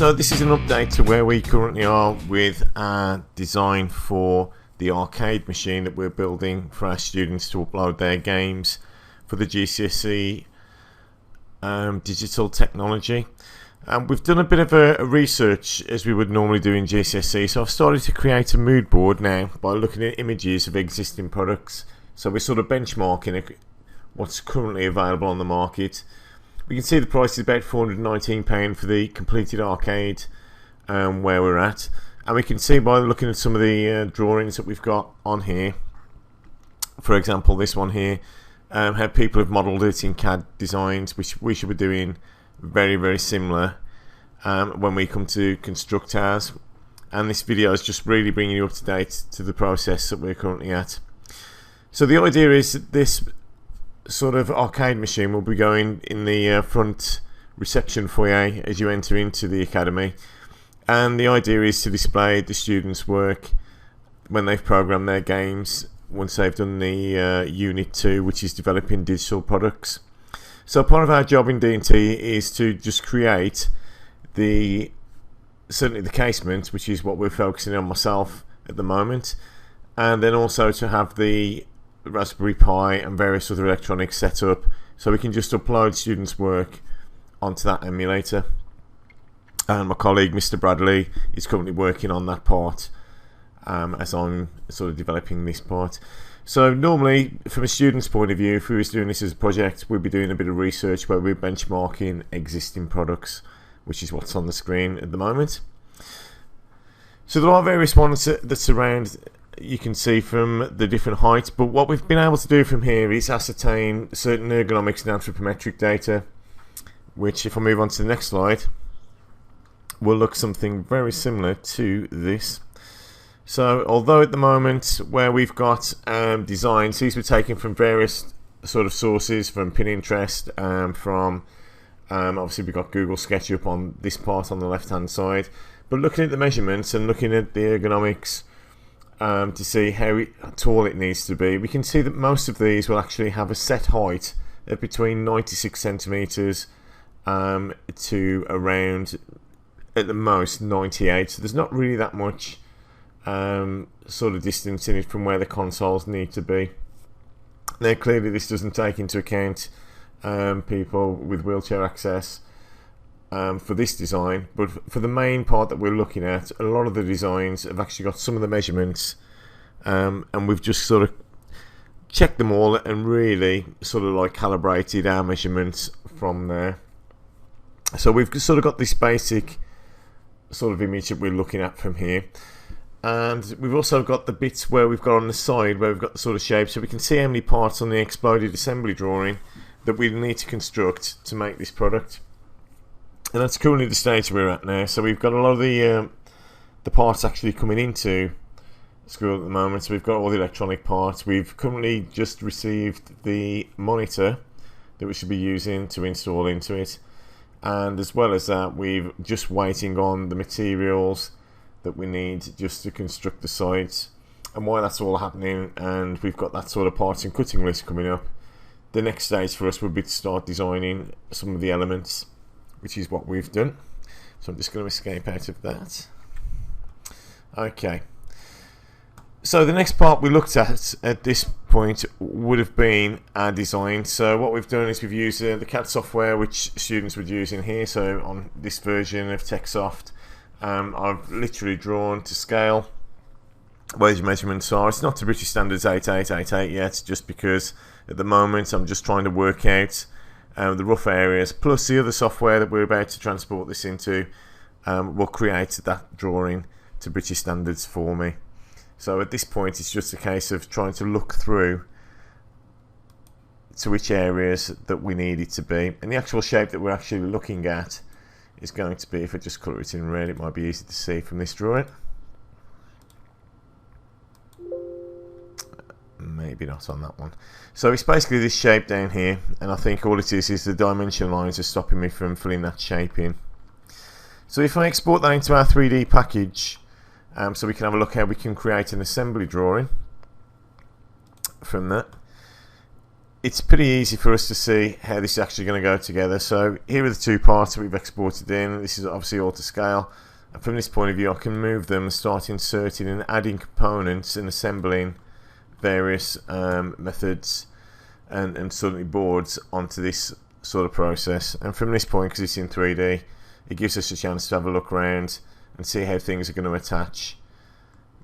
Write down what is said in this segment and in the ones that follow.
So this is an update to where we currently are with our design for the arcade machine that we're building for our students to upload their games for the GCSE digital technology. We've done a bit of a research as we would normally do in GCSE, so I've started to create a mood board now by looking at images of existing products. So we're sort of benchmarking what's currently available on the market. We can see the price is about £419 for the completed arcade where we're at, and we can see by looking at some of the drawings that we've got on here, for example this one here, how people have modelled it in CAD designs, which we should be doing very, very similar when we come to construct ours. And this video is just really bringing you up to date to the process that we're currently at. So the idea is that this sort of arcade machine will be going in the front reception foyer as you enter into the academy, and the idea is to display the students' work when they've programmed their games once they've done the unit 2, which is developing digital products. So part of our job in D&T is to just create certainly the casement, which is what we're focusing on myself at the moment, and then also to have the Raspberry Pi and various other electronics set up so we can just upload students' work onto that emulator. And my colleague Mr. Bradley is currently working on that part as I'm sort of developing this part. So normally from a student's point of view, if we was doing this as a project, we'd be doing a bit of research where we're benchmarking existing products, which is what's on the screen at the moment. So there are various ones that's around, you can see from the different heights, but what we've been able to do from here is ascertain certain ergonomics and anthropometric data, which, if I move on to the next slide, will look something very similar to this. So although at the moment where we've got designs, these were taken from various sort of sources, from Pinterest, from obviously we've got Google SketchUp on this part on the left hand side, but looking at the measurements and looking at the ergonomics to see how tall it needs to be, we can see that most of these will actually have a set height of between 96 centimeters to around, at the most, 98. So there's not really that much sort of distance in it from where the consoles need to be. Now clearly this doesn't take into account people with wheelchair access for this design, but for the main part that we're looking at, a lot of the designs have actually got some of the measurements, and we've just sort of checked them all and really sort of like calibrated our measurements from there. So we've sort of got this basic sort of image that we're looking at from here, and we've also got the bits where we've got on the side where we've got the sort of shape, so we can see how many parts on the exploded assembly drawing that we need to construct to make this product. And that's currently the stage we're at now. So we've got a lot of the parts actually coming into school at the moment. So we've got all the electronic parts. We've currently just received the monitor that we should be using to install into it. And as well as that, we're just waiting on the materials that we need just to construct the sites. And while that's all happening, and we've got that sort of parts and cutting list coming up, the next stage for us would be to start designing some of the elements, which is what we've done. So I'm just going to escape out of that. Okay. So the next part we looked at this point would have been our design. So what we've done is we've used the CAD software which students would use in here. So on this version of TechSoft, I've literally drawn to scale where the measurements are. It's not to British Standards 8888 yet, just because at the moment I'm just trying to work out the rough areas, plus the other software that we're about to transport this into will create that drawing to British standards for me. So at this point it's just a case of trying to look through to which areas that we need it to be, and the actual shape that we're actually looking at is going to be, if I just colour it in red, it might be easy to see from this drawing. Maybe not on that one. So it's basically this shape down here, and I think all it is the dimension lines are stopping me from filling that shape in. So if I export that into our 3D package, so we can have a look how we can create an assembly drawing from that. it's pretty easy for us to see how this is actually going to go together. So here are the two parts that we've exported in. This is obviously all to scale. And from this point of view, I can move them and start inserting and adding components and assembling various methods and suddenly boards onto this sort of process. And from this point, because it's in 3D, it gives us a chance to have a look around and see how things are going to attach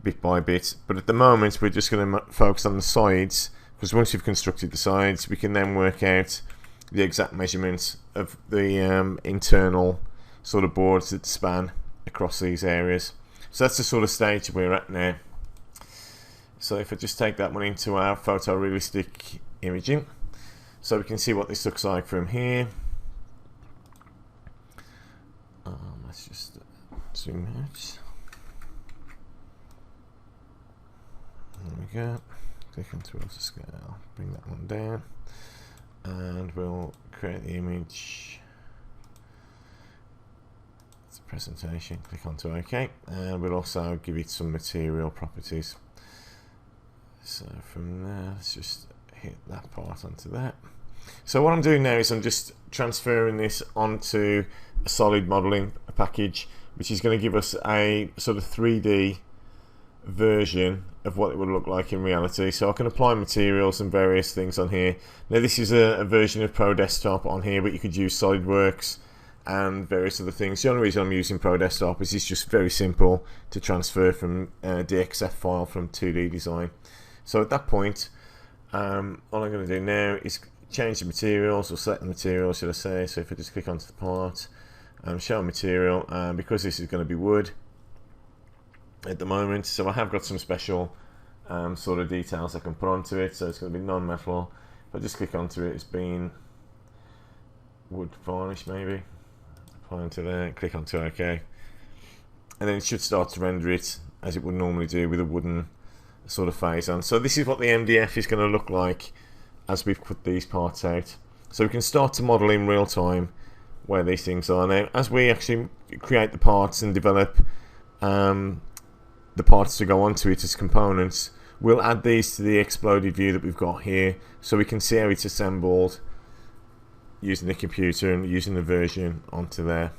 bit by bit. But at the moment, we're just going to focus on the sides, because once you've constructed the sides, we can then work out the exact measurements of the internal sort of boards that span across these areas. So that's the sort of stage we're at now. So if I just take that one into our photorealistic imaging, so we can see what this looks like from here. Let's just zoom out. There we go. Click on tools to scale, bring that one down, and we'll create the image. It's a presentation, click onto OK, and we'll also give it some material properties. So from there, let's just hit that part onto that. So what I'm doing now is I'm just transferring this onto a solid modeling package, which is going to give us a sort of 3D version of what it would look like in reality. So I can apply materials and various things on here. Now this is a version of Pro Desktop on here, but you could use SolidWorks and various other things. The only reason I'm using Pro Desktop is it's just very simple to transfer from DXF file from 2D design. So at that point, all I'm going to do now is change the materials, or select the material, should I say. So if I just click onto the part, show material, because this is going to be wood at the moment, so I have got some special sort of details I can put onto it. So it's going to be non-metal. If I just click onto it, it's been wood varnish, maybe. Apply onto there, click onto OK, and then it should start to render it as it would normally do with a wooden sort of phase on. So this is what the MDF is going to look like as we've put these parts out. So we can start to model in real time where these things are. Now as we actually create the parts and develop the parts to go onto it as components, we'll add these to the exploded view that we've got here, so we can see how it's assembled using the computer and using the version onto there.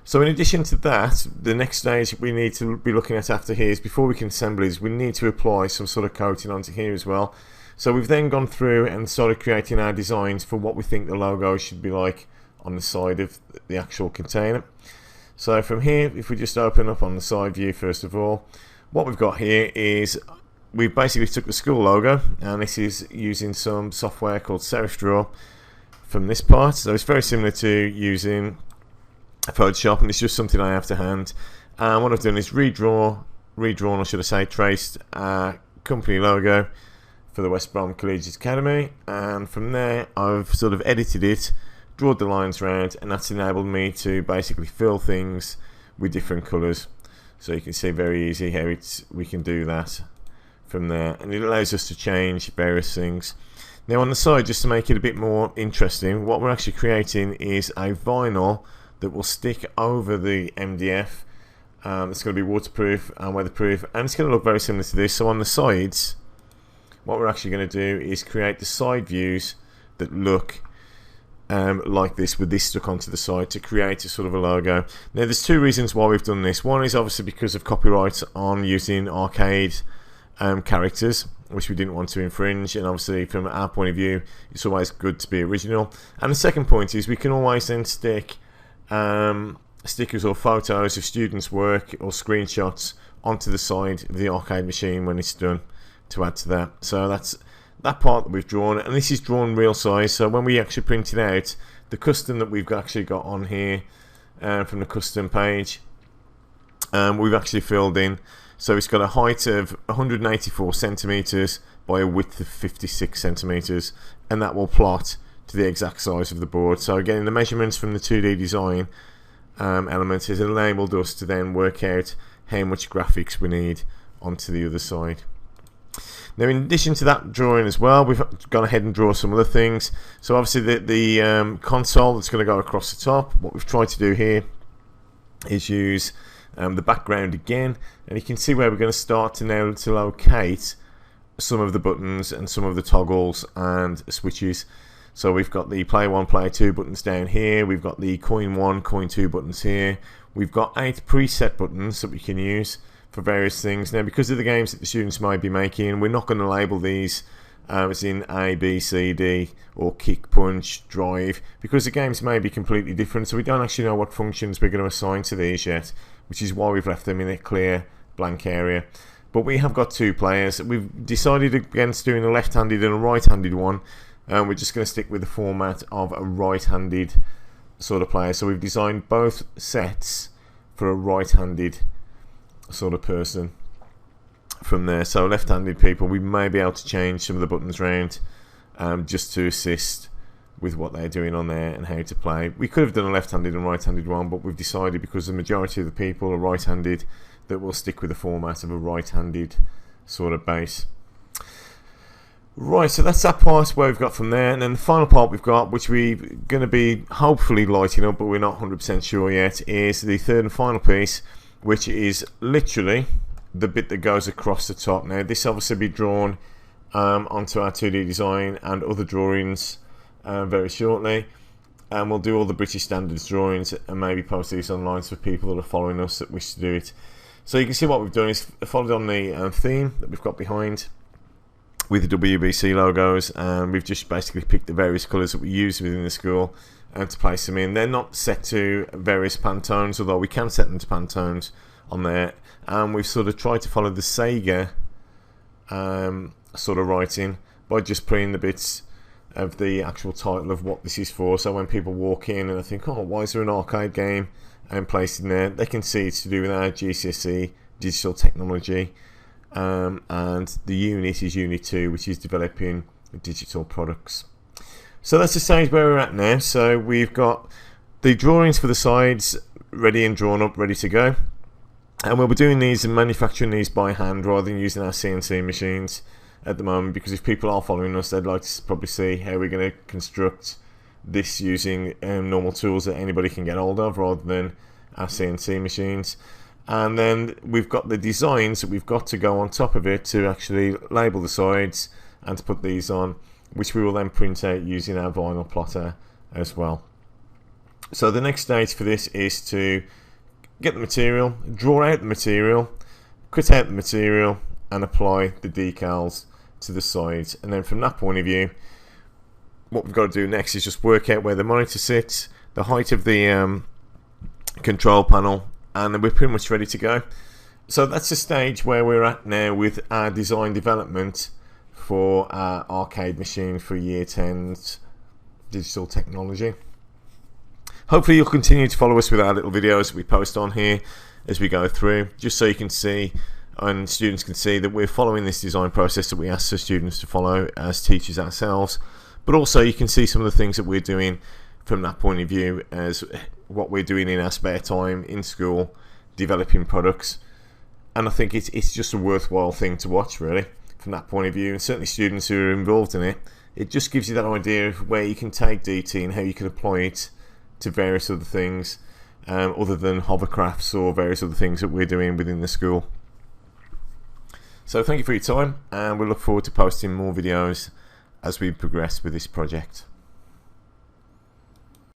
So in addition to that, the next stage we need to be looking at after here is, before we can assemble these, we need to apply some sort of coating onto here as well. So we've then gone through and started creating our designs for what we think the logo should be like on the side of the actual container. So from here, if we just open up on the side view first of all, what we've got here is we basically took the school logo, and this is using some software called Serif Draw from this part. So it's very similar to using Photoshop, and it's just something I have to hand. And what I've done is redrawn, or should I say traced, our company logo for the West Brom Collegiate Academy, and from there I've sort of edited it, drawn the lines around, and that's enabled me to basically fill things with different colours. So you can see very easy how we can do that from there, and it allows us to change various things. Now on the side, just to make it a bit more interesting, what we're actually creating is a vinyl that will stick over the MDF. It's going to be waterproof and weatherproof, and it's going to look very similar to this. So on the sides, what we're actually going to do is create the side views that look like this, with this stuck onto the side, to create a sort of a logo. Now there's two reasons why we've done this. One is obviously because of copyright on using arcade characters, which we didn't want to infringe, and obviously from our point of view it's always good to be original. And the second point is we can always then stick stickers or photos of students' work or screenshots onto the side of the arcade machine when it's done, to add to that. So that's that part that we've drawn, and this is drawn real size. So when we actually print it out, the custom that we've actually got on here from the custom page, we've actually filled in. So it's got a height of 184 centimeters by a width of 56 centimeters, and that will plot to the exact size of the board. So again, the measurements from the 2D design element has enabled us to then work out how much graphics we need onto the other side. Now in addition to that drawing as well, we've gone ahead and drawn some other things. So obviously the console that's going to go across the top, what we've tried to do here is use the background again, and you can see where we're going to start to now to locate some of the buttons and some of the toggles and switches. So we've got the player 1, player 2 buttons down here. We've got the coin 1, coin 2 buttons here. We've got 8 preset buttons that we can use for various things. Now, because of the games that the students might be making, we're not going to label these as in A, B, C, D, or kick, punch, drive, because the games may be completely different, so we don't actually know what functions we're going to assign to these yet, which is why we've left them in a clear blank area. But we have got 2 players. We've decided against doing a left-handed and a right-handed one, and we're just going to stick with the format of a right-handed sort of player. So we've designed both sets for a right-handed sort of person from there. So left-handed people, we may be able to change some of the buttons around just to assist with what they're doing on there and how to play. We could have done a left-handed and right-handed one, but we've decided, because the majority of the people are right-handed, that we'll stick with the format of a right-handed sort of base. Right, so that's that part where we've got from there, and then the final part we've got, which we're going to be hopefully lighting up, but we're not 100% sure yet, is the third and final piece, which is literally the bit that goes across the top. Now, this obviously be drawn onto our 2D design and other drawings very shortly, and we'll do all the British Standards drawings and maybe post these online for people that are following us that wish to do it. So you can see what we've done is followed on the theme that we've got behind with the WBC logos, and we've just basically picked the various colours that we use within the school and to place them in. They're not set to various Pantones, although we can set them to Pantones on there, and we've sort of tried to follow the Sega sort of writing by just putting the bits of the actual title of what this is for, so when people walk in and they think, oh, why is there an arcade game and placed in there, they can see it's to do with our GCSE digital technology. And the unit is Unit 2, which is developing digital products. So that's the stage where we're at now. So we've got the drawings for the sides ready and drawn up, ready to go. And we'll be doing these and manufacturing these by hand rather than using our CNC machines at the moment, because if people are following us, they'd like to probably see how we're going to construct this using normal tools that anybody can get hold of rather than our CNC machines. And then we've got the designs that we've got to go on top of it to actually label the sides and to put these on, which we will then print out using our vinyl plotter as well. So the next stage for this is to get the material, draw out the material, cut out the material, and apply the decals to the sides. And then from that point of view, what we've got to do next is just work out where the monitor sits, the height of the control panel, and then we're pretty much ready to go. So that's the stage where we're at now with our design development for our arcade machine for Year 10's digital technology. Hopefully you'll continue to follow us with our little videos that we post on here as we go through, just so you can see and students can see that we're following this design process that we ask the students to follow as teachers ourselves, but also you can see some of the things that we're doing from that point of view as what we're doing in our spare time in school, developing products. And I think it's just a worthwhile thing to watch, really, from that point of view. And certainly students who are involved in it, it just gives you that idea of where you can take DT and how you can apply it to various other things other than hovercrafts or various other things that we're doing within the school. So thank you for your time, and we look forward to posting more videos as we progress with this project.